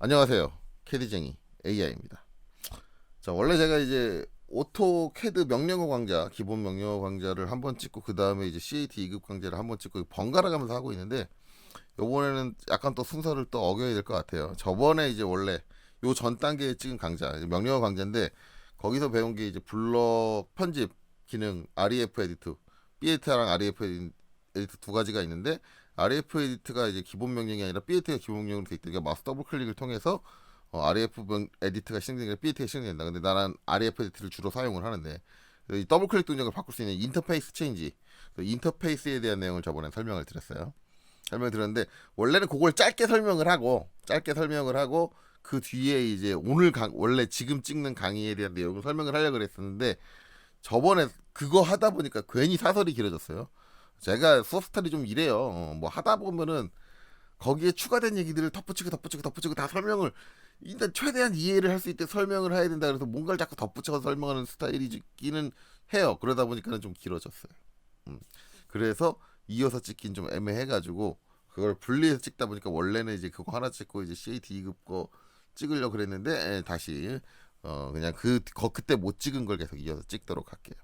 안녕하세요. 캐디쟁이 AI입니다. 자, 원래 제가 이제 오토캐드 명령어 강좌, 기본 명령어 강좌를 한번 찍고 그 다음에 이제 CAT 2급 강좌를 한번 찍고 번갈아 가면서 하고 있는데 요번에는 약간 또 순서를 또 어겨야 될 것 같아요. 저번에 이제 원래 요 전 단계에 찍은 강좌, 명령어 강좌인데 거기서 배운 게 이제 블럭 편집 기능 REF 에디트, BAT랑 REF 에디트 두 가지가 있는데 REF 에디트가 이제 기본 명령이 아니라 BAT가 기본 명령으로 돼 있으니까 마우스 더블 클릭을 통해서 REF 에디트가 실행되니까 BAT가 실행된다. 근데 나는 REF 에디트를 주로 사용을 하는데 이 더블 클릭 동작을 바꿀 수 있는 인터페이스 체인지, 인터페이스에 대한 내용을 저번에 설명을 드렸어요. 설명을 드렸는데 원래는 그걸 짧게 설명을 하고 그 뒤에 이제 원래 지금 찍는 강의에 대한 내용을 설명을 하려고 그랬었는데 저번에 그거 하다 보니까 괜히 사설이 길어졌어요. 제가 수업 스타일이 좀 이래요. 뭐 하다 보면은 거기에 추가된 얘기들을 덧붙이고 다 설명을 일단 최대한 이해를 할 수 있게 설명을 해야 된다. 그래서 뭔가를 자꾸 덧붙여서 설명하는 스타일이기는 해요. 그러다 보니까는 좀 길어졌어요. 그래서 이어서 찍긴 좀 애매해가지고 그걸 분리해서 찍다 보니까 원래는 이제 그거 하나 찍고 이제 CAT 2급 거 찍으려고 그랬는데 다시 그냥 그때 못 찍은 걸 계속 이어서 찍도록 할게요.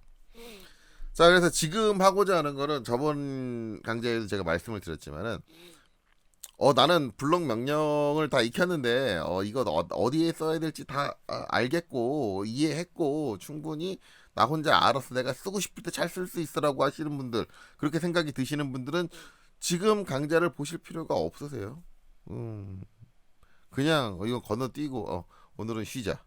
자, 그래서 지금 하고자 하는 거는 저번 강좌에도 제가 말씀을 드렸지만은 나는 블록 명령을 다 익혔는데 이거 어디에 써야 될지 다 알겠고 이해했고 충분히 나 혼자 알아서 내가 쓰고 싶을 때 잘 쓸 수 있어라고 하시는 분들, 그렇게 생각이 드시는 분들은 지금 강좌를 보실 필요가 없으세요. 그냥 이거 건너뛰고 오늘은 쉬자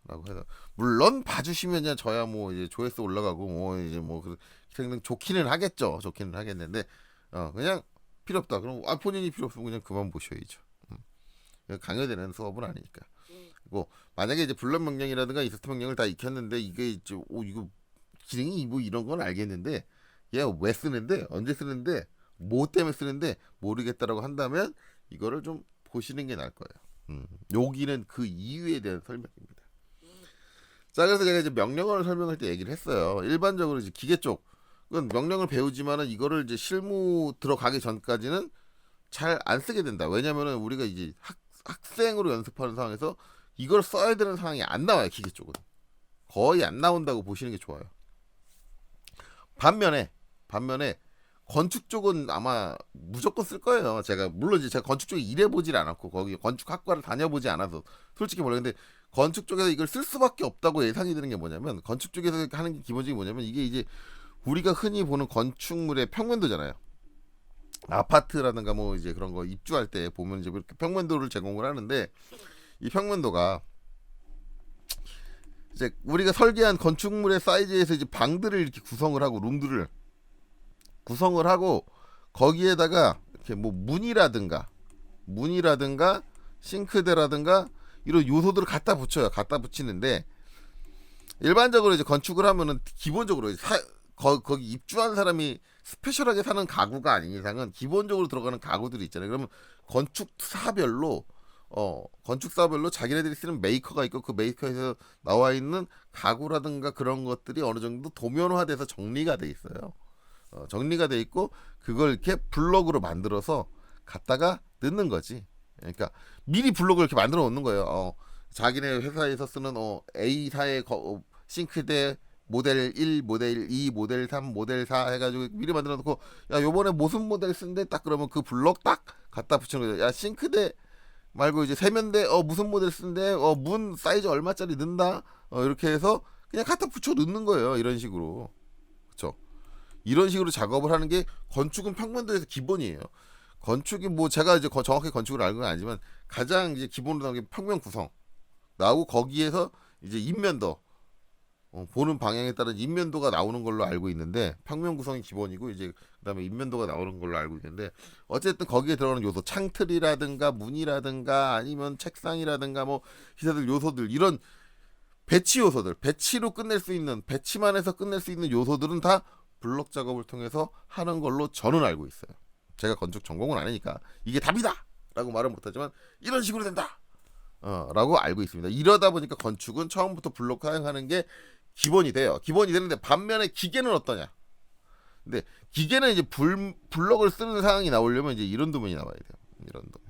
라고 해서 물론 봐주시면 저야 뭐 이제 조회수 올라가고 뭐 이제 뭐 좋기는 하겠죠. 좋기는 하겠는데 그냥 필요 없다. 그럼 본인이 필요 없으면 그냥 그만 보셔야죠. 강요되는 수업은 아니니까. 그리고 만약에 이제 블럭 명령이라든가 인서트 명령을 다 익혔는데 이게 이제 이거 기능이 뭐 이런 건 알겠는데 얘 왜 쓰는데 언제 쓰는데 뭐 때문에 쓰는데 모르겠다라고 한다면 이거를 좀 보시는 게 나을 거예요. 여기는 그 이유에 대한 설명입니다. 자, 그래서 제가 이제 명령어를 설명할 때 얘기를 했어요. 일반적으로 이제 기계 쪽 그건 명령을 배우지만은 이거를 이제 실무 들어가기 전까지는 잘 안 쓰게 된다. 왜냐면은 우리가 이제 학생으로 연습하는 상황에서 이걸 써야 되는 상황이 안 나와요. 기계 쪽은 거의 안 나온다고 보시는 게 좋아요. 반면에 건축 쪽은 아마 무조건 쓸 거예요. 물론 이제 제가 건축 쪽에 일해보질 않았고 거기 건축학과를 다녀보지 않아서 솔직히 모르겠는데 건축 쪽에서 이걸 쓸 수밖에 없다고 예상이 되는 게 뭐냐면, 건축 쪽에서 하는 게 기본적인 뭐냐면 이게 이제 우리가 흔히 보는 건축물의 평면도잖아요. 아파트라든가 뭐 이제 그런 거 입주할 때 보면 이제 이렇게 평면도를 제공을 하는데 이 평면도가 이제 우리가 설계한 건축물의 사이즈에서 이제 방들을 이렇게 구성을 하고 룸들을 구성을 하고 거기에다가 이렇게 뭐 문이라든가 싱크대라든가 이런 요소들을 갖다 붙여요. 갖다 붙이는데 일반적으로 이제 건축을 하면은 기본적으로 거기 입주한 사람이 스페셜하게 사는 가구가 아닌 이상은 기본적으로 들어가는 가구들이 있잖아요. 그러면 건축사별로 자기네들이 쓰는 메이커가 있고 그 메이커에서 나와 있는 가구라든가 그런 것들이 어느 정도 도면화돼서 정리가 돼 있어요. 정리가 돼 있고 그걸 이렇게 블록으로 만들어서 갖다가 넣는 거지. 그러니까 미리 블록을 이렇게 만들어 놓는 거예요. 자기네 회사에서 쓰는 A사의 싱크대 모델 1, 모델 2, 모델 3, 모델 4 해가지고 미리 만들어 놓고 야 요번에 무슨 모델 쓴데 딱 그러면 그 블록 딱 갖다 붙이는 거죠. 야 싱크대 말고 이제 세면대 무슨 모델 쓴데 문 사이즈 얼마짜리 넣는다 이렇게 해서 그냥 갖다 붙여 넣는 거예요. 이런 식으로. 그렇죠. 이런 식으로 작업을 하는 게 건축은 평면도에서 기본이에요. 건축이 뭐 제가 이제 정확히 건축을 알고 는 아니지만 가장 이제 기본으로 나오는 게 평면 구성 나오고 거기에서 이제 인면도 보는 방향에 따른 인면도가 나오는 걸로 알고 있는데 평면 구성이 기본이고 이제 그다음에 인면도가 나오는 걸로 알고 있는데 어쨌든 거기에 들어가는 요소 창틀이라든가 문이라든가 아니면 책상이라든가 뭐 기사들 요소들 이런 배치 요소들 배치로 끝낼 수 있는 배치만 해서 끝낼 수 있는 요소들은 다 블록 작업을 통해서 하는 걸로 저는 알고 있어요. 제가 건축 전공은 아니니까 이게 답이다 라고 말은 못하지만 이런 식으로 된다 라고 알고 있습니다. 이러다 보니까 건축은 처음부터 블록 사용하는 게 기본이 돼요. 기본이 되는데 반면에 기계는 어떠냐. 근데 기계는 이제 블록을 쓰는 상황이 나오려면 이제 이런 도면이 나와야 돼요. 이런 도면.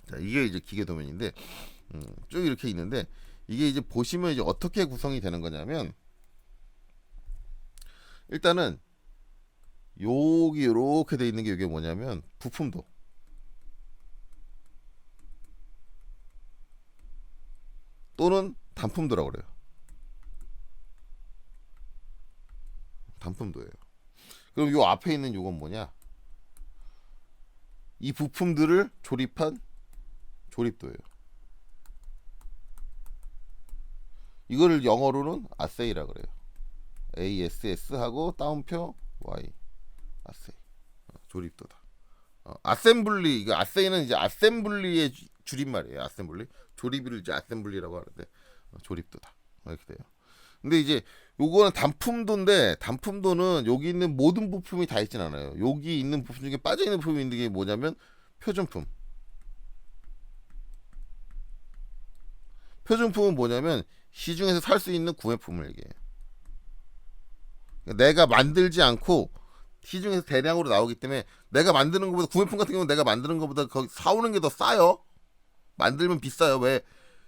자, 이게 이제 기계 도면인데 쭉 이렇게 있는데 이게 이제 보시면 이제 어떻게 구성이 되는 거냐면 일단은 여기 이렇게 돼 있는 게 이게 뭐냐면 부품도 또는 단품도라고 그래요. 단품도예요. 그럼 요 앞에 있는 요건 뭐냐? 이 부품들을 조립한 조립도예요. 이거를 영어로는 아세이라 그래요. ASS 하고 따옴표 Y 아세이 조립도다. 아셈블리 이거 아세이는 이제 아셈블리의 줄임말이에요. 아셈블리 조립을 이제 아셈블리라고 하는데 조립도다 이렇게 돼요. 근데 이제 요거는 단품도인데 단품도는 여기 있는 모든 부품이 다 있진 않아요. 여기 있는 부품 중에 빠져 있는 부품이 있는 게 뭐냐면 표준품. 표준품은 뭐냐면 시중에서 살 수 있는 구매품을 얘기해요. 내가 만들지 않고 시중에서 대량으로 나오기 때문에 내가 만드는 것보다 구매품 같은 경우는 내가 만드는 것보다 거기 사오는 게 더 싸요. 만들면 비싸요. 왜?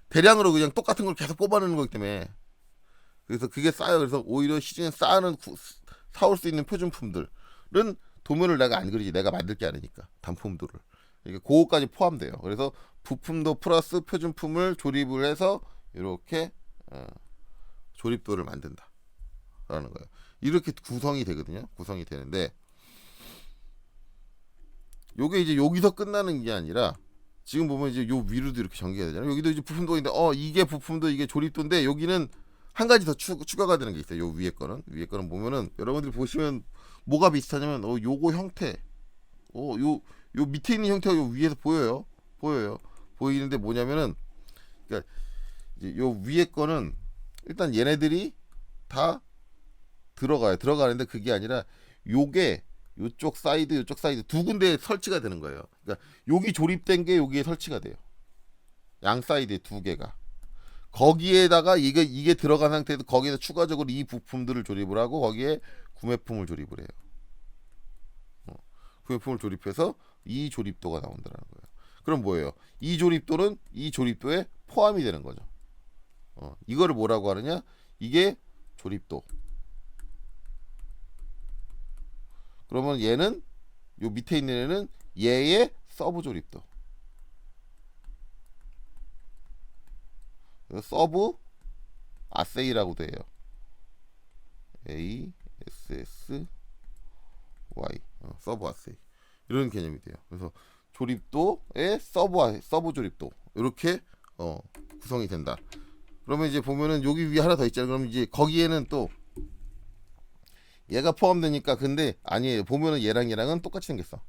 대량으로 그냥 똑같은 걸 계속 뽑아내는 거기 때문에. 그래서 그게 싸요. 그래서 오히려 시중에 싸는 사올 수 있는 표준품들은 도면을 내가 안 그리지. 내가 만들 게 아니니까 단품도를. 이게 그거까지 포함돼요. 그래서 부품도 플러스 표준품을 조립을 해서 이렇게 조립도를 만든다라는 거예요. 이렇게 구성이 되거든요. 구성이 되는데 요게 이제 여기서 끝나는 게 아니라 지금 보면 이제 요 위로도 이렇게 전개가 되잖아요. 여기도 이제 부품도 있는데 이게 부품도 이게 조립도인데 여기는 한 가지 더 추가가 되는 게 있어요. 요 위에 거는 보면은 여러분들이 보시면 뭐가 비슷하냐면 요거 형태 요 밑에 있는 형태가 요 위에서 보여요. 보이는데 뭐냐면은 그러니까 이제 요 위에 거는 일단 얘네들이 다 들어가는데 그게 아니라 요게 요쪽 사이드 두 군데에 설치가 되는 거예요. 그러니까 여기 조립된 게 여기에 설치가 돼요. 양 사이드에 두 개가. 거기에다가 이게 들어간 상태에서 거기에서 추가적으로 이 부품들을 조립을 하고 거기에 구매품을 조립을 해요. 구매품을 조립해서 이 조립도가 나온다는 거예요. 그럼 뭐예요? 이 조립도는 이 조립도에 포함이 되는 거죠. 이거를 뭐라고 하느냐? 이게 조립도. 그러면 얘는 요 밑에 있는 애는 얘의 서브 조립도. 서브 아세이라고 돼요. A S S Y 서브 아세이 이런 개념이 돼요. 그래서 조립도의 서브 조립도 이렇게 구성이 된다. 그러면 이제 보면은 여기 위에 하나 더 있잖아요. 그럼 이제 거기에는 또 얘가 포함되니까 근데 아니에요. 보면은 얘랑은 똑같이 생겼어.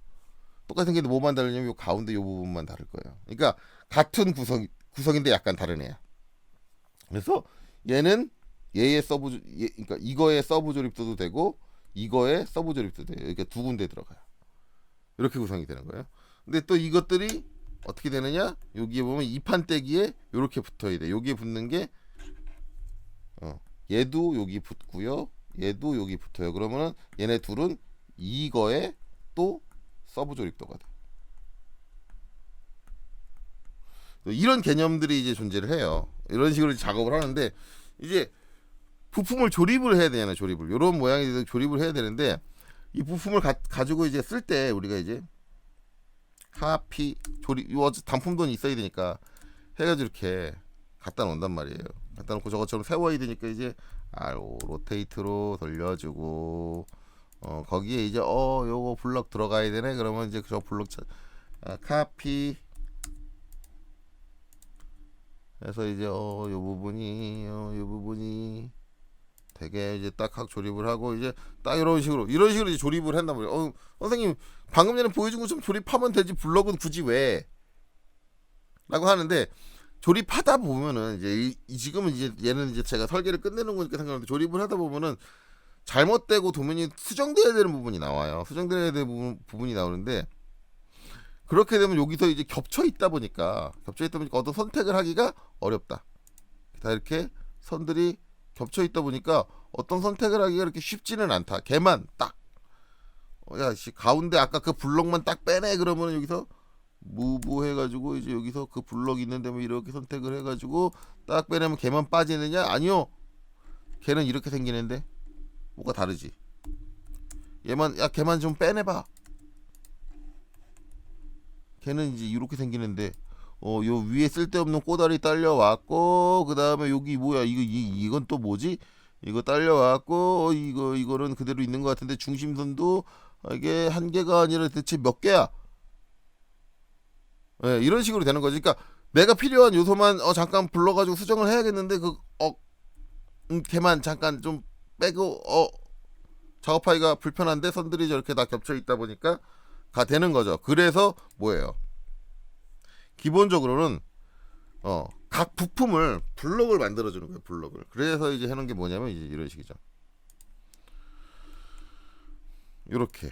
똑같이 생겼는데 뭐만 다르냐면 요 가운데 요 부분만 다를 거예요. 그러니까 같은 구성인데 약간 다른 애야. 그래서 얘는 얘의 그러니까 이거의 서브 조립도도 되고 이거의 서브 조립도 돼요. 그러니까 두 군데 들어가요. 이렇게 구성이 되는 거예요. 근데 또 이것들이 어떻게 되느냐? 여기에 보면 이판떼기에 이렇게 붙어야 돼. 여기에 붙는 게 얘도 여기 붙고요. 얘도 여기 붙어요. 그러면은 얘네 둘은 이거에 또 서브 조립도가 돼. 이런 개념들이 이제 존재를 해요. 이런 식으로 작업을 하는데 이제 부품을 조립을 해야 되잖아요. 조립을 이런 모양이 돼서 조립을 해야 되는데 이 부품을 가지고 이제 쓸 때 우리가 이제 카피 조립 이 단품도는 있어야 되니까 해가지고 이렇게 갖다 놓는단 말이에요. 갖다 놓고 저것처럼 세워야 되니까 이제 로테이트로 돌려주고 거기에 이제 요거 블럭 들어가야 되네. 그러면 이제 저 블럭 카피 그래서 이제 요 부분이 되게 이제 딱 조립을 하고 이제 딱 이런 식으로 이제 조립을 한단 말이에요. 선생님 방금 전에 보여준 것처럼 조립하면 되지 블럭은 굳이 왜? 라고 하는데 조립하다 보면은 이제 지금은 이제 얘는 이제 제가 설계를 끝내는 거니까 생각하는데 조립을 하다 보면은 잘못되고 도면이 수정돼야 되는 부분이 나와요. 수정돼야 되는 부분이 나오는데 그렇게 되면 여기서 이제 겹쳐 있다 보니까 어떤 선택을 하기가 어렵다. 다 이렇게 선들이 겹쳐 있다 보니까 어떤 선택을 하기가 그렇게 쉽지는 않다. 걔만 딱 가운데 아까 그 블록만 딱 빼내 그러면 여기서 무브 해가지고 이제 여기서 그 블럭 있는 데면 이렇게 선택을 해가지고 딱 빼내면 걔만 빠지느냐? 아니요. 걔는 이렇게 생기는데 뭐가 다르지? 얘만 야 걔만 좀 빼내봐. 걔는 이제 이렇게 생기는데 요 위에 쓸데없는 꼬다리 딸려왔고 그 다음에 여기 뭐야 이건 또 뭐지? 이거 딸려왔고 이거는 그대로 있는 것 같은데 중심선도 이게 한 개가 아니라 대체 몇 개야? 예, 이런 식으로 되는 거지. 그러니까 내가 필요한 요소만 잠깐 불러가지고 수정을 해야겠는데 걔만 잠깐 좀 빼고 작업하기가 불편한데 선들이 저렇게 다 겹쳐 있다 보니까 가 되는 거죠. 그래서 뭐예요? 기본적으로는 각 부품을 블록을 만들어 주는 거예요. 블록을. 그래서 이제 해놓은 게 뭐냐면 이제 이런 식이죠. 이렇게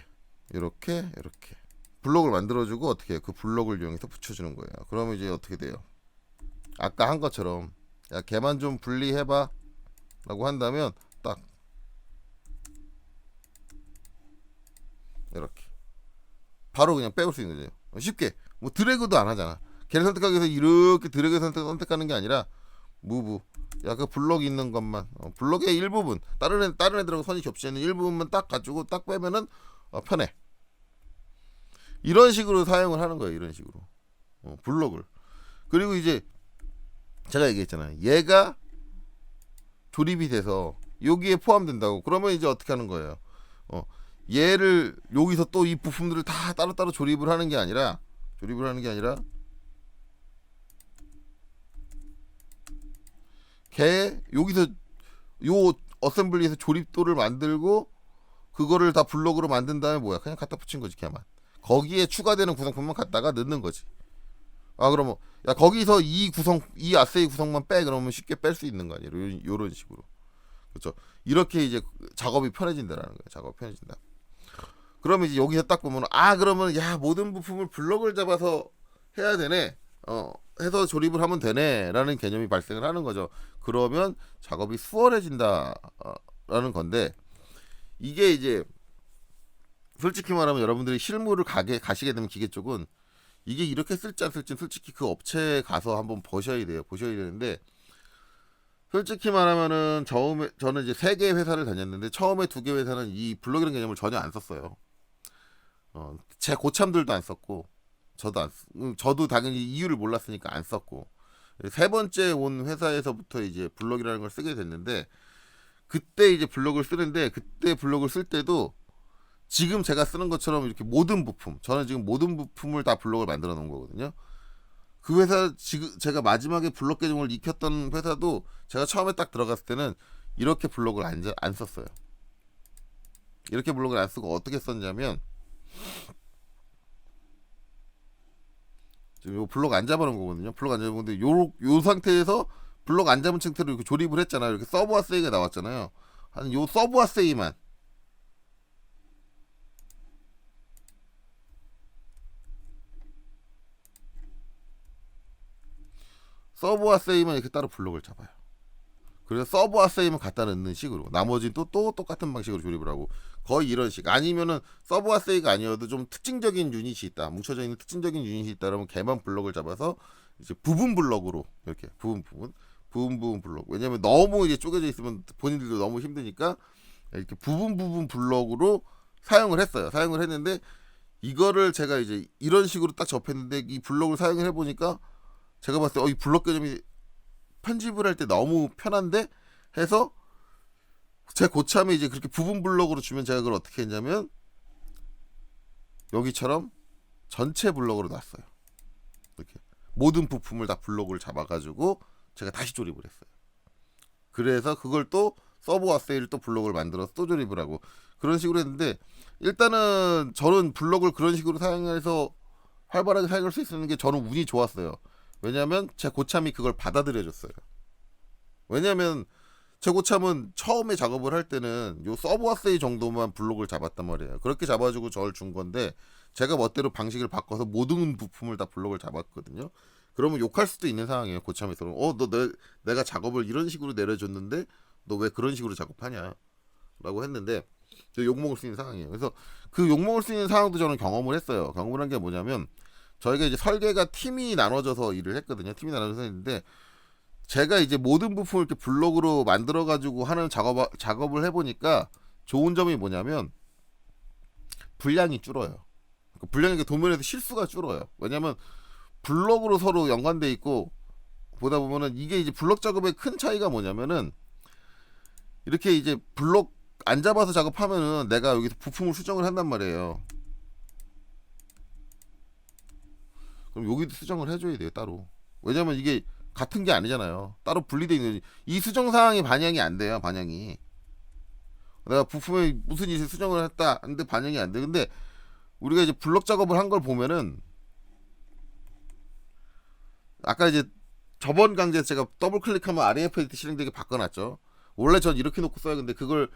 블록을 만들어주고 어떻게 그 블록을 이용해서 붙여주는 거예요. 그러면 이제 어떻게 돼요? 아까 한 것처럼 야 걔만 좀 분리해봐 라고 한다면 딱 이렇게 바로 그냥 빼올 수 있는 거죠. 쉽게 뭐 드래그도 안 하잖아. 걔를 선택하기 위해서 이렇게 드래그 선택하는 게 아니라 무브 야 그 블럭 있는 것만 블럭의 일부분 다른 애들하고 선이 겹치는 일부분만 딱 가지고 딱 빼면은 편해. 이런 식으로 사용을 하는 거예요. 이런 식으로 블럭을. 그리고 이제 제가 얘기했잖아요. 얘가 조립이 돼서 여기에 포함된다고. 그러면 이제 어떻게 하는 거예요? 얘를 여기서 또 이 부품들을 다 따로따로 조립을 하는 게 아니라 걔 여기서 요 어셈블리에서 조립도를 만들고 그거를 다 블록으로 만든 다음에 뭐야? 그냥 갖다 붙인 거지. 걔만. 거기에 추가되는 구성품만 갖다가 넣는 거지. 그러면 야 거기서 이 아세이 구성만 빼 그러면 쉽게 뺄 수 있는 거 아니에요? 요런 식으로. 그렇죠. 이렇게 이제 작업이 편해진다라는 거예요. 작업이 편해진다. 그러면 이제 여기서 딱 보면 그러면 야 모든 부품을 블럭을 잡아서 해야 되네. 해서 조립을 하면 되네라는 개념이 발생을 하는 거죠. 그러면 작업이 수월해진다라는 건데 이게 이제 솔직히 말하면 여러분들이 실무를 가시게 되면 기계 쪽은 이게 이렇게 쓸지 안 쓸지는 솔직히 그 업체에 가서 한번 보셔야 되는데 솔직히 말하면은 저는 이제 3개 회사를 다녔는데 처음에 2개 회사는 이 블록이라는 개념을 전혀 안 썼어요. 제 고참들도 안 썼고 저도 당연히 이유를 몰랐으니까 안 썼고 3번째 온 회사에서부터 이제 블록이라는 걸 쓰게 됐는데 그때 이제 블록을 쓰는데 그때 블록을 쓸 때도 지금 제가 쓰는 것처럼 이렇게 저는 지금 모든 부품을 다 블록을 만들어 놓은 거거든요. 그 회사 지금 제가 마지막에 블록 개념을 익혔던 회사도 제가 처음에 딱 들어갔을 때는 이렇게 블록을 안 썼어요. 이렇게 블록을 안 쓰고 어떻게 썼냐면 지금 요 블록 안 잡아놓은 거거든요. 블록 안 잡아놓은데 요 상태에서 블록 안 잡은 상태로 이렇게 조립을 했잖아요. 이렇게 서브 아세이가 나왔잖아요. 한 요 서브 아세이만 이렇게 따로 블록을 잡아요. 그래서 서브 아세이만 갖다 넣는 식으로 나머지는 또 똑같은 방식으로 조립을 하고 거의 이런 식. 아니면은 서브 아세이가 아니어도 좀 특징적인 유닛이 있다, 뭉쳐져 있는 특징적인 유닛이 있다 그러면 걔만 블록을 잡아서 이제 부분 블록으로 이렇게 부분 블록. 왜냐면 너무 이제 쪼개져 있으면 본인들도 너무 힘드니까 이렇게 부분 블록으로 사용을 했는데 이거를 제가 이제 이런 식으로 딱 접했는데 이 블록을 사용을 해보니까 제가 봤을 때 이 블록 개념이 편집을 할 때 너무 편한데 해서 제 고참에 이제 그렇게 부분 블록으로 주면 제가 그걸 어떻게 했냐면 여기처럼 전체 블록으로 놨어요. 이렇게 모든 부품을 다 블록을 잡아가지고 제가 다시 조립을 했어요. 그래서 그걸 또 서브 아세이를 또 블록을 만들어서 또 조립을 하고 그런 식으로 했는데 일단은 저는 블록을 그런 식으로 사용해서 활발하게 사용할 수 있는 게 저는 운이 좋았어요. 왜냐면 제 고참이 그걸 받아들여줬어요. 왜냐면 제 고참은 처음에 작업을 할 때는 요 서브 아세이 정도만 블록을 잡았단 말이에요. 그렇게 잡아주고 저를 준 건데 제가 멋대로 방식을 바꿔서 모든 부품을 다 블록을 잡았거든요. 그러면 욕할 수도 있는 상황이에요. 고참에서는 내가 작업을 이런 식으로 내려줬는데 너 왜 그런 식으로 작업하냐 라고 했는데 욕먹을 수 있는 상황이에요. 그래서 그 욕먹을 수 있는 상황도 저는 경험을 했어요. 경험을 한 게 뭐냐면 저희가 이제 설계가 팀이 나눠져서 일을 했거든요. 팀이 나눠져서 했는데 제가 이제 모든 부품을 이렇게 블록으로 만들어 가지고 하는 작업을 해보니까 좋은 점이 뭐냐면 분량이 줄어요. 분량이 도면에서 실수가 줄어요. 왜냐면 블록으로 서로 연관돼 있고 보다 보면은 이게 이제 블록 작업의 큰 차이가 뭐냐면은 이렇게 이제 블록 안 잡아서 작업하면은 내가 여기서 부품을 수정을 한단 말이에요. 그럼 여기도 수정을 해줘야 돼요 따로. 왜냐면 이게 같은 게 아니잖아요. 따로 분리되어 있는 이 수정 사항이 반영이 안 돼요. 반영이 내가 부품에 무슨 일을 수정을 했다 하는데 반영이 안 돼. 근데 우리가 이제 블록 작업을 한 걸 보면은 아까 이제 저번 강좌에서 제가 더블 클릭하면 RAF 에디트 실행되게 바꿔놨죠. 원래 전 이렇게 놓고 써요. 근데 그걸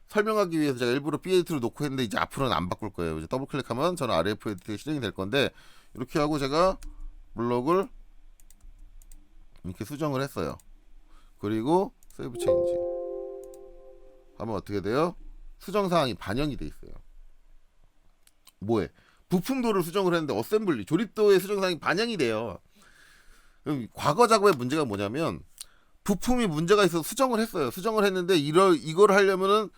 설명하기 위해서 제가 일부러 B8로 놓고 했는데 이제 앞으로는 안 바꿀 거예요. 이제 더블 클릭하면 저는 RAF 에디트가 실행이 될 건데 이렇게 하고 제가 블록을 이렇게 수정을 했어요. 그리고 세이브 체인지 하면 어떻게 돼요? 수정 사항이 반영이 돼 있어요. 뭐해? 부품도를 수정을 했는데 어셈블리 조립도의 수정 사항이 반영이 돼요. 그럼 과거 작업의 문제가 뭐냐면 부품이 문제가 있어서 수정을 했어요. 수정을 했는데 이걸 하려면은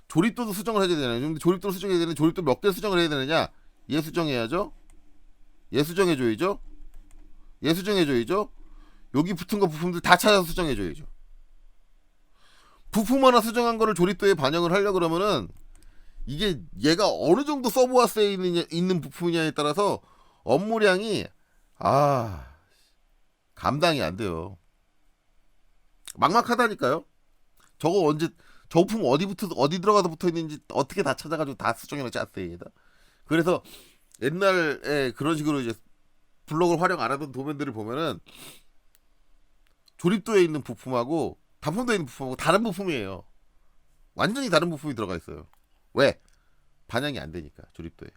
조립도도 수정을 해야 되잖아요. 근데 조립도를 수정해야 되는데 조립도 몇 개 수정을 해야 되느냐? 얘 수정해야죠. 얘 수정해줘야죠. 얘 수정해줘야죠. 여기 붙은 거 부품들 다 찾아서 수정해줘야죠. 부품 하나 수정한 거를 조립도에 반영을 하려 그러면은 이게 얘가 어느 정도 서브와스에 있는 부품이냐에 따라서 업무량이 감당이 안 돼요. 막막하다니까요. 저거 언제 저 부품 어디 들어가서 붙어 있는지 어떻게 다 찾아가지고 다 수정해놓지 않습니다. 그래서 옛날에 그런 식으로 이제 블록을 활용 안 하던 도면들을 보면은 조립도에 있는 부품하고 단품도에 있는 부품하고 다른 부품이에요. 완전히 다른 부품이 들어가 있어요. 왜? 반영이 안 되니까 조립도에.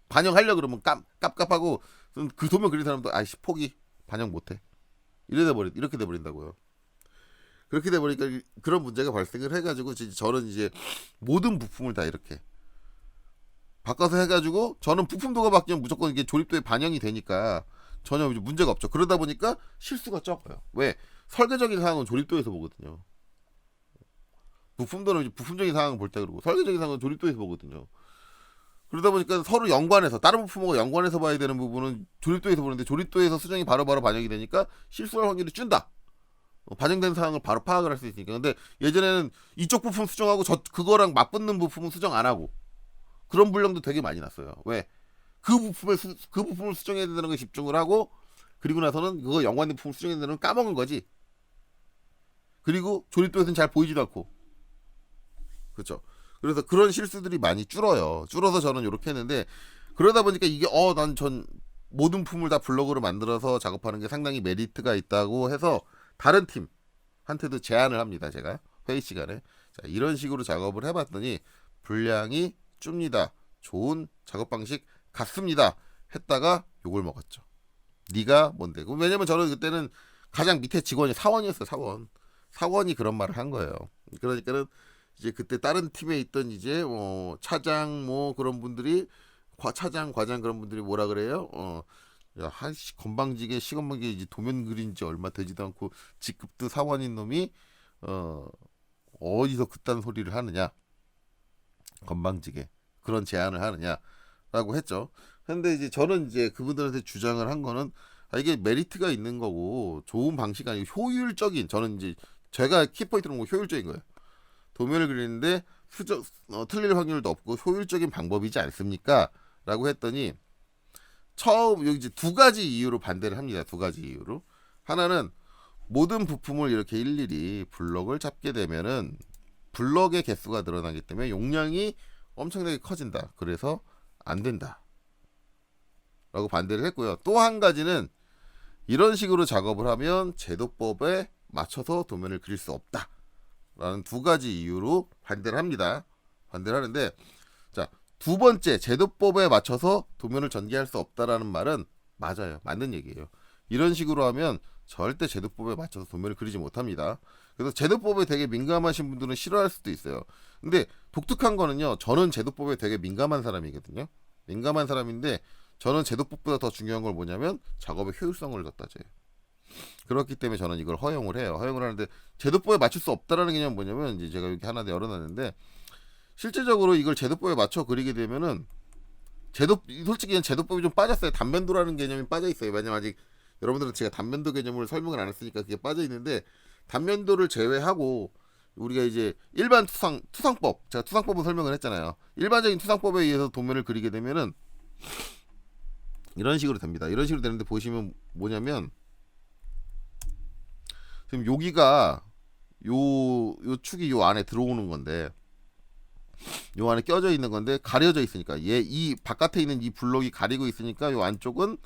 반영하려 그러면 깝깝하고 그 도면 그린 사람도 아이씨 포기 반영 못해. 이렇게 돼버린다고요. 그렇게 돼버리니까 그런 문제가 발생을 해가지고 저는 이제 모든 부품을 다 이렇게 바꿔서 해가지고 저는 부품도가 바뀌면 무조건 이게 조립도에 반영이 되니까 전혀 문제가 없죠. 그러다 보니까 실수가 적어요. 왜? 설계적인 사항은 조립도에서 보거든요. 부품도는 부품적인 사항을 볼 때 그러고 설계적인 사항은 조립도에서 보거든요. 그러다 보니까 서로 연관해서 다른 부품하고 연관해서 봐야 되는 부분은 조립도에서 보는데 조립도에서 수정이 바로바로 반영이 되니까 실수할 확률이 준다. 반영된 사항을 바로 파악을 할 수 있으니까. 근데 예전에는 이쪽 부품 수정하고 그거랑 맞붙는 부품은 수정 안 하고 그런 불량도 되게 많이 났어요. 왜? 그 부품을 수정해야 된다는 걸 집중을 하고 그리고 나서는 그거 연관된 부품을 수정해야 된다는 걸 까먹은 거지. 그리고 조립도에서는 잘 보이지도 않고. 그렇죠. 그래서 그런 실수들이 많이 줄어요. 줄어서 저는 이렇게 했는데 그러다 보니까 이게 난 전 모든 품을 다 블록으로 만들어서 작업하는 게 상당히 메리트가 있다고 해서 다른 팀한테도 제안을 합니다. 제가 회의 시간에 자, 이런 식으로 작업을 해봤더니 분량이 줍니다. 좋은 작업 방식 같습니다. 했다가 욕을 먹었죠. 네가 뭔데? 왜냐면 저는 그때는 가장 밑에 직원이 사원이었어요. 사원이 그런 말을 한 거예요. 그러니까는 이제 그때 다른 팀에 있던 이제 차장 그런 분들이 차장 과장 그런 분들이 뭐라 그래요? 야, 건방지게 시건방지게 이제 도면 그린 지 얼마 되지도 않고 직급도 사원인 놈이 어디서 그딴 소리를 하느냐? 건방지게 그런 제안을 하느냐라고 했죠. 근데 이제 저는 이제 그분들한테 주장을 한 거는 이게 메리트가 있는 거고 좋은 방식 아니고 효율적인 저는 이제 제가 키포인트는 뭐 효율적인 거예요. 도면을 그리는데 틀릴 확률도 없고 효율적인 방법이지 않습니까? 라고 했더니 처음 여기 이제 두 가지 이유로 반대를 합니다. 두 가지 이유로. 하나는 모든 부품을 이렇게 일일이 블럭을 잡게 되면은 블럭의 개수가 늘어나기 때문에 용량이 엄청나게 커진다. 그래서 안 된다. 라고 반대를 했고요. 또 한 가지는 이런 식으로 작업을 하면 제도법에 맞춰서 도면을 그릴 수 없다. 라는 두 가지 이유로 반대를 합니다. 반대를 하는데 자, 두 번째 제도법에 맞춰서 도면을 전개할 수 없다라는 말은 맞아요. 맞는 얘기예요. 이런 식으로 하면 절대 제도법에 맞춰서 도면을 그리지 못합니다. 그래서 제도법에 되게 민감하신 분들은 싫어할 수도 있어요. 근데 독특한 거는요. 저는 제도법에 되게 민감한 사람이거든요. 민감한 사람인데 저는 제도법보다 더 중요한 걸 뭐냐면 작업의 효율성을 갖다 줘요. 그렇기 때문에 저는 이걸 허용을 해요. 허용을 하는데 제도법에 맞출 수 없다라는 개념은 뭐냐면 이제 제가 여기 하나 열어놨는데 실제적으로 이걸 제도법에 맞춰 그리게 되면은 솔직히 제도법이 좀 빠졌어요. 단면도라는 개념이 빠져 있어요. 왜냐면 아직 여러분들은 제가 단면도 개념을 설명을 안 했으니까 그게 빠져 있는데 단면도를 제외하고 우리가 이제 일반 투상법 제가 투상법은 설명을 했잖아요. 일반적인 투상법에 의해서 도면을 그리게 되면은 이런 식으로 됩니다. 이런 식으로 되는데 보시면 뭐냐면 지금 여기가 요 축이 요 안에 들어오는 건데 요 안에 껴져 있는 건데 가려져 있으니까 이 바깥에 있는 이 블록이 가리고 있으니까 요 안쪽은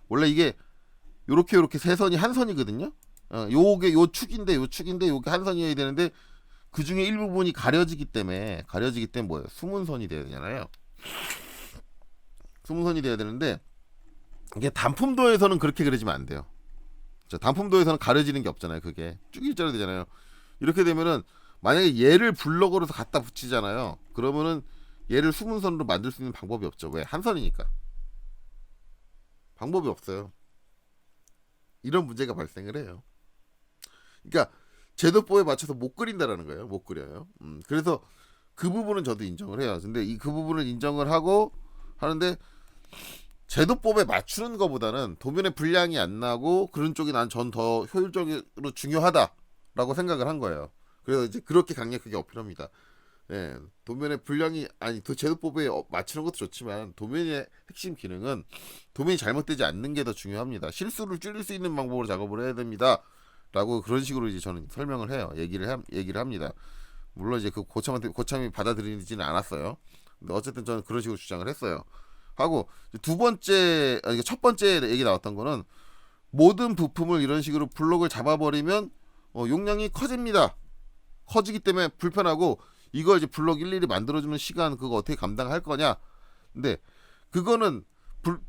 원래 이게 요렇게 세 선이 한 선이거든요. 요게 요 축인데 요게 한 선이어야 되는데 그 중에 일부분이 가려지기 때문에 뭐예요? 숨은 선이 돼야 되잖아요. 숨은 선이 돼야 되는데 이게 단품도에서는 그렇게 그려지면 안 돼요. 단품도에서는 가려지는 게 없잖아요. 그게 쭉 일자로 되잖아요. 이렇게 되면은 만약에 얘를 블럭으로 갖다 붙이잖아요. 그러면은 얘를 숨은 선으로 만들 수 있는 방법이 없죠. 왜? 한 선이니까. 방법이 없어요. 이런 문제가 발생을 해요. 그러니까 제도법에 맞춰서 못 그린다라는 거예요. 못 그려요. 그래서 그 부분은 저도 인정을 해요. 근데 그 부분을 인정을 하고 하는데 제도법에 맞추는 것보다는 도면의 분량이 안 나고 그런 쪽이 난 전 더 효율적으로 중요하다라고 생각을 한 거예요. 그래서 이제 그렇게 강력하게 어필합니다. 예, 도면의 분량이 아니 제도법에 맞추는 것도 좋지만 도면의 핵심 기능은 도면이 잘못되지 않는 게 더 중요합니다. 실수를 줄일 수 있는 방법으로 작업을 해야 됩니다. 라고 그런 식으로 이제 저는 설명을 해요. 얘기를 합니다. 물론 이제 그 고참이 받아들이지는 않았어요. 근데 어쨌든 저는 그런 식으로 주장을 했어요. 하고 첫 번째 얘기 나왔던 거는 모든 부품을 이런 식으로 블록을 잡아버리면 용량이 커집니다. 커지기 때문에 불편하고 이거 이제 블록 일일이 만들어주는 시간 그거 어떻게 감당할 거냐. 근데 그거는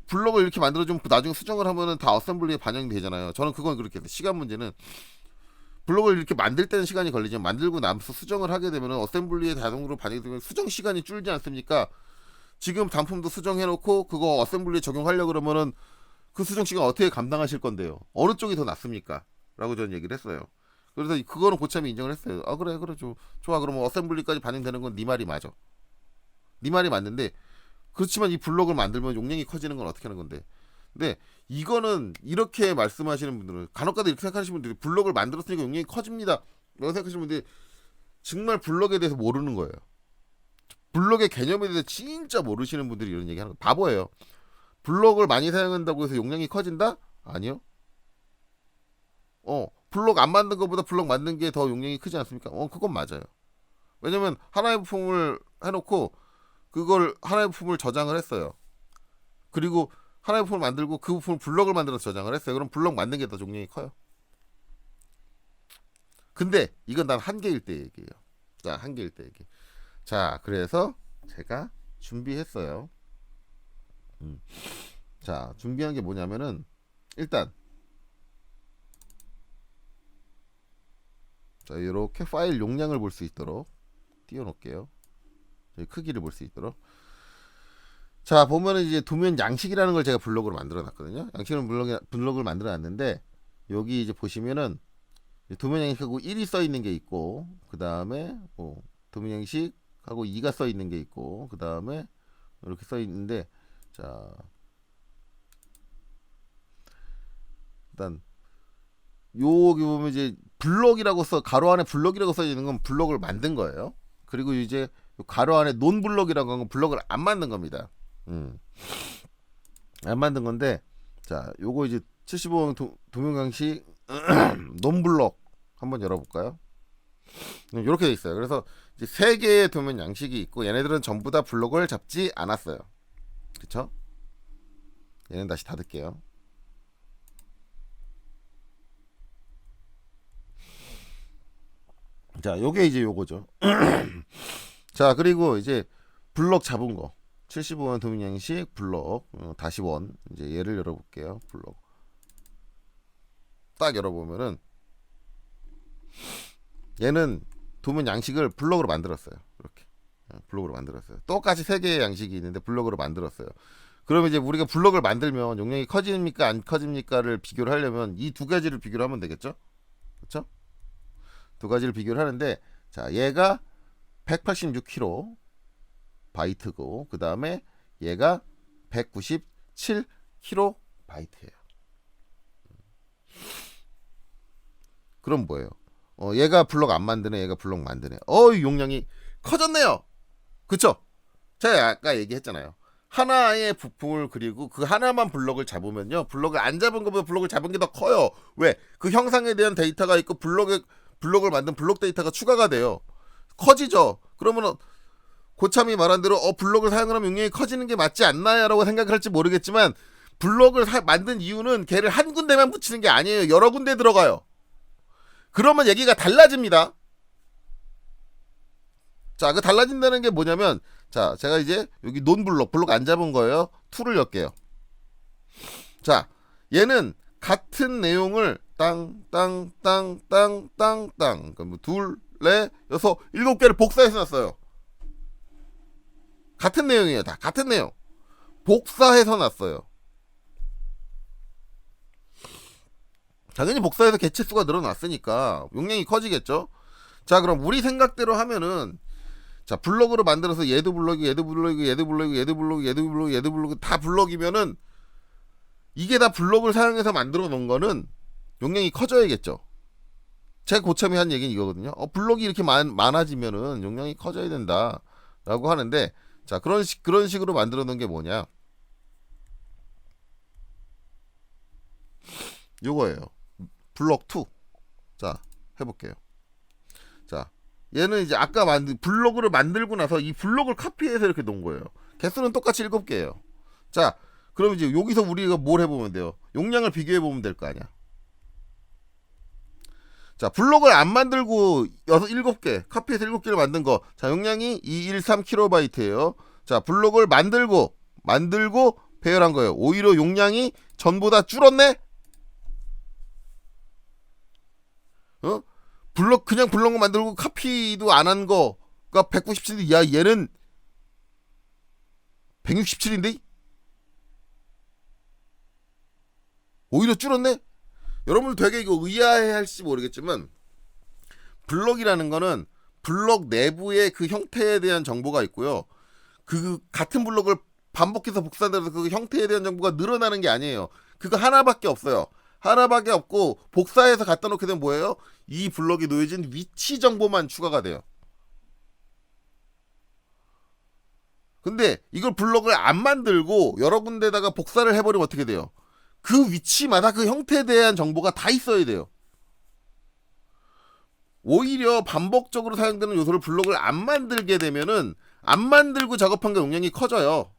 블록을 이렇게 만들어주면 나중에 수정을 하면은 다 어셈블리에 반영이 되잖아요. 저는 그건 그렇게 돼. 시간 문제는 블록을 이렇게 만들 때는 시간이 걸리지만 만들고 나서 수정을 하게 되면 어셈블리에 자동으로 반영이 되면 수정 시간이 줄지 않습니까? 지금 단품도 수정해놓고 그거 어셈블리에 적용하려고 그러면은 그 수정 시간 어떻게 감당하실 건데요? 어느 쪽이 더 낫습니까? 라고 저는 얘기를 했어요. 그래서 그거는 고참이 인정을 했어요. 아 그래 좋아 그러면 어셈블리까지 반영되는 건 네 말이 맞아. 네 말이 맞는데 그렇지만 이 블록을 만들면 용량이 커지는 건 어떻게 하는 건데? 근데 이거는 이렇게 말씀하시는 분들은 간혹가다 이렇게 생각하시는 분들이 블록을 만들었으니까 용량이 커집니다. 라고 생각하시는 분들이 정말 블록에 대해서 모르는 거예요. 블록의 개념에 대해서 진짜 모르시는 분들이 이런 얘기하는 거 바보예요. 블록을 많이 사용한다고 해서 용량이 커진다? 아니요. 블록 안 만든 것보다 블록 만든 게 더 용량이 크지 않습니까? 그건 맞아요. 왜냐면 하나의 부품을 해놓고 그걸 하나의 부품을 저장을 했어요. 그리고 하나의 부품을 만들고 그 부품을 블록을 만들어서 저장을 했어요. 그럼 블록 만든 게 더 용량이 커요. 근데 이건 단 한계일 때 얘기예요. 자, 한계일 때 얘기. 자, 그래서 제가 준비했어요. 자, 준비한 게 뭐냐면은 일단 자, 이렇게 파일 용량을 볼 수 있도록 띄워놓을게요. 크기를 볼 수 있도록. 자, 보면은 이제 도면 양식이라는 걸 제가 블록으로 만들어놨거든요. 양식은 블록을 만들어놨는데 여기 이제 보시면은 도면 양식하고 1이 써 있는 게 있고 그 다음에 도면 양식하고 2가 써 있는 게 있고 그 다음에 이렇게 써 있는데 자 일단 여기 보면 이제 블록이라고 가로 안에 블록이라고 써 있는 건 블록을 만든 거예요. 그리고 이제 가로 안에 논 블록이라고 하는 건 블록을 안 만든 겁니다. 안 만든 건데 자 요거 이제 75형 도면강식 논 블록 한번 열어볼까요? 이렇게 돼 있어요. 그래서 이제 3개의 도면 양식이 있고 얘네들은 전부 다 블록을 잡지 않았어요. 그쵸? 얘는 다시 닫을게요. 자, 요게 이제 요거죠. 자, 그리고 이제 블록 잡은 거 75원 도면 양식 블록 다시 원 이제 얘를 열어볼게요. 블록 딱 열어보면은 얘는 도면 양식을 블록으로 만들었어요. 이렇게 블록으로 만들었어요. 똑같이 3개의 양식이 있는데 블록으로 만들었어요. 그러면 이제 우리가 블럭을 만들면 용량이 커집니까 안 커집니까를 비교를 하려면 이 두 가지를 비교를 하면 되겠죠? 그렇죠? 두 가지를 비교를 하는데 자 얘가 186kB 그 다음에 얘가 197kB예요. 그럼 뭐예요? 얘가 블럭 안 만드네, 얘가 블럭 만드네. 용량이 커졌네요. 그쵸? 제가 아까 얘기했잖아요. 하나의 부품을 그리고 그 하나만 블럭을 잡으면요, 블럭을 안 잡은 것보다 블럭을 잡은 게 더 커요. 왜? 그 형상에 대한 데이터가 있고 블럭을 만든 블럭 데이터가 추가가 돼요. 커지죠. 그러면 고참이 말한 대로 블럭을 사용을 하면 용량이 커지는 게 맞지 않나요? 라고 생각을 할지 모르겠지만 블럭을 만든 이유는 걔를 한 군데만 붙이는 게 아니에요. 여러 군데 들어가요. 그러면 얘기가 달라집니다. 자, 그 달라진다는 게 뭐냐면, 자, 제가 이제 여기 블럭 안 잡은 거예요. 2를 엮게요. 자, 얘는 같은 내용을 땅, 그럼 둘, 넷, 여섯, 7개를 복사해서 놨어요. 같은 내용이에요. 다 같은 내용. 복사해서 놨어요. 당연히 복사해서 개체수가 늘어났으니까 용량이 커지겠죠. 자, 그럼 우리 생각대로 하면은, 자, 블럭으로 만들어서 얘도 블럭이고 다 블럭이면은 이게 다 블럭을 사용해서 만들어 놓은 거는 용량이 커져야겠죠. 제가 고참이 한 얘기는 이거거든요. 블럭이 이렇게 많아지면은 용량이 커져야 된다라고 하는데, 자, 그런 식으로 만들어 놓은 게 뭐냐? 요거예요. 블럭 2. 자, 해볼게요. 자, 얘는 이제 아까 블럭을 만들고 나서 이 블럭을 카피해서 이렇게 놓은 거예요. 개수는 똑같이 7개예요. 자, 그럼 이제 여기서 우리가 뭘 해보면 돼요? 용량을 비교해보면 될 거 아니야. 자, 블럭을 안 만들고 7개, 카피해서 7개를 만든 거. 자, 용량이 213kB예요. 자, 블럭을 만들고 배열한 거예요. 오히려 용량이 전보다 줄었네? 그냥 블럭을 만들고 카피도 안 한 거가 197인데, 야, 얘는 167인데? 오히려 줄었네? 여러분 되게 이거 의아해 할지 모르겠지만, 블럭이라는 거는 블럭 내부의 그 형태에 대한 정보가 있고요. 그 같은 블럭을 반복해서 복사해서 그 형태에 대한 정보가 늘어나는 게 아니에요. 그거 하나밖에 없어요. 하나밖에 없고 복사해서 갖다 놓게 되면 뭐예요? 이 블럭에 놓여진 위치 정보만 추가가 돼요. 근데 이걸 블럭을 안 만들고 여러 군데다가 복사를 해버리면 어떻게 돼요? 그 위치마다 그 형태에 대한 정보가 다 있어야 돼요. 오히려 반복적으로 사용되는 요소를 블럭을 안 만들게 되면은 안 만들고 작업한 게 용량이 커져요.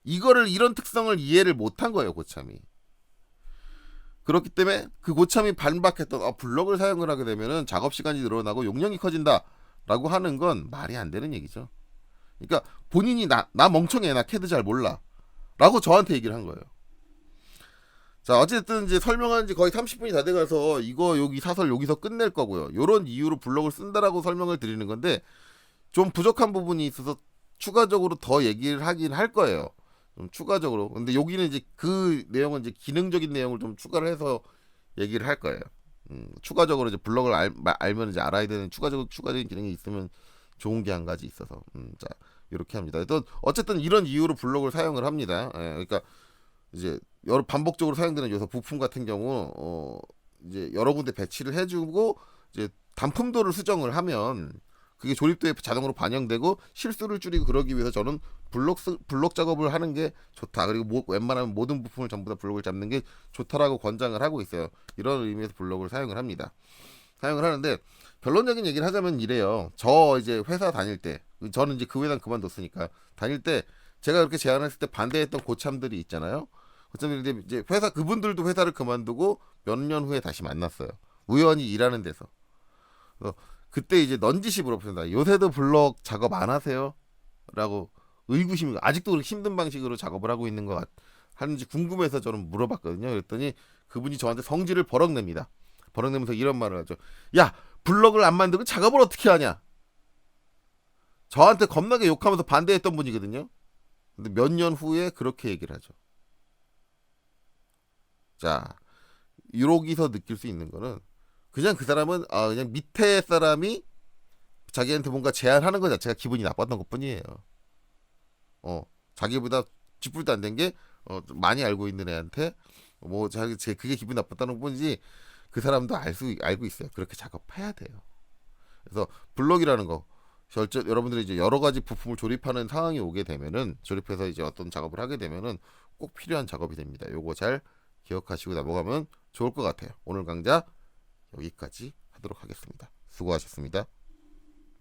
이런 특성을 이해를 못한 거예요, 고참이. 그렇기 때문에 그 고참이 반박했던 블럭을 사용을 하게 되면은 작업 시간이 늘어나고 용량이 커진다라고 하는 건 말이 안 되는 얘기죠. 그러니까 본인이 나 멍청해, 나 캐드 잘 몰라 라고 저한테 얘기를 한 거예요. 자, 어쨌든 이제 설명한 지 거의 30분이 다 돼가서 이거 여기 사설 여기서 끝낼 거고요. 요런 이유로 블럭을 쓴다라고 설명을 드리는 건데 좀 부족한 부분이 있어서 추가적으로 더 얘기를 하긴 할 거예요. 좀 추가적으로. 근데 여기는 이제 그 내용은 이제 기능적인 내용을 좀 추가를 해서 얘기를 할 거예요. 추가적으로 이제 블럭을 알면 이제 알아야 되는 추가적인 기능이 있으면 좋은 게 한 가지 있어서. 자, 이렇게 합니다. 또 어쨌든 이런 이유로 블럭을 사용을 합니다. 그러니까 이제 반복적으로 사용되는 요소 부품 같은 경우 이제 여러 군데 배치를 해주고 이제 단품도를 수정을 하면 그게 조립도에 자동으로 반영되고 실수를 줄이고 그러기 위해서 저는 블럭 작업을 하는 게 좋다. 그리고 웬만하면 모든 부품을 전부 다 블럭을 잡는 게 좋다라고 권장을 하고 있어요. 이런 의미에서 블럭을 사용을 합니다. 사용을 하는데 결론적인 얘기를 하자면 이래요. 저 이제 회사 다닐 때, 저는 이제 그 회사는 그만뒀으니까 다닐 때 제가 그렇게 제안했을 때 반대했던 고참들이 있잖아요. 고참들이 이제 그분들도 회사를 그만두고 몇 년 후에 다시 만났어요. 우연히 일하는 데서. 그때 이제 넌지시 물어봅니다. 요새도 블럭 작업 안 하세요? 라고 의구심이, 아직도 그렇게 힘든 방식으로 작업을 하고 있는 것 하는지 궁금해서 저는 물어봤거든요. 그랬더니 그분이 저한테 성질을 버럭냅니다. 버럭내면서 이런 말을 하죠. 야, 블럭을 안 만들고 작업을 어떻게 하냐? 저한테 겁나게 욕하면서 반대했던 분이거든요. 근데 몇 년 후에 그렇게 얘기를 하죠. 자, 여기서 느낄 수 있는 거는 그냥 그 사람은 그냥 밑에 사람이 자기한테 뭔가 제안하는 것 자체가 기분이 나빴던 것뿐이에요. 자기보다 쥐뿔도 안 된 게 많이 알고 있는 애한테 뭐 자기 제 그게 기분 나빴다는 뿐이지 그 사람도 알고 있어요. 그렇게 작업해야 돼요. 그래서 블록이라는 거 실제 여러분들이 이제 여러 가지 부품을 조립하는 상황이 오게 되면은 조립해서 이제 어떤 작업을 하게 되면은 꼭 필요한 작업이 됩니다. 요거 잘 기억하시고 넘어가면 좋을 것 같아요. 오늘 강좌 여기까지 하도록 하겠습니다. 수고하셨습니다.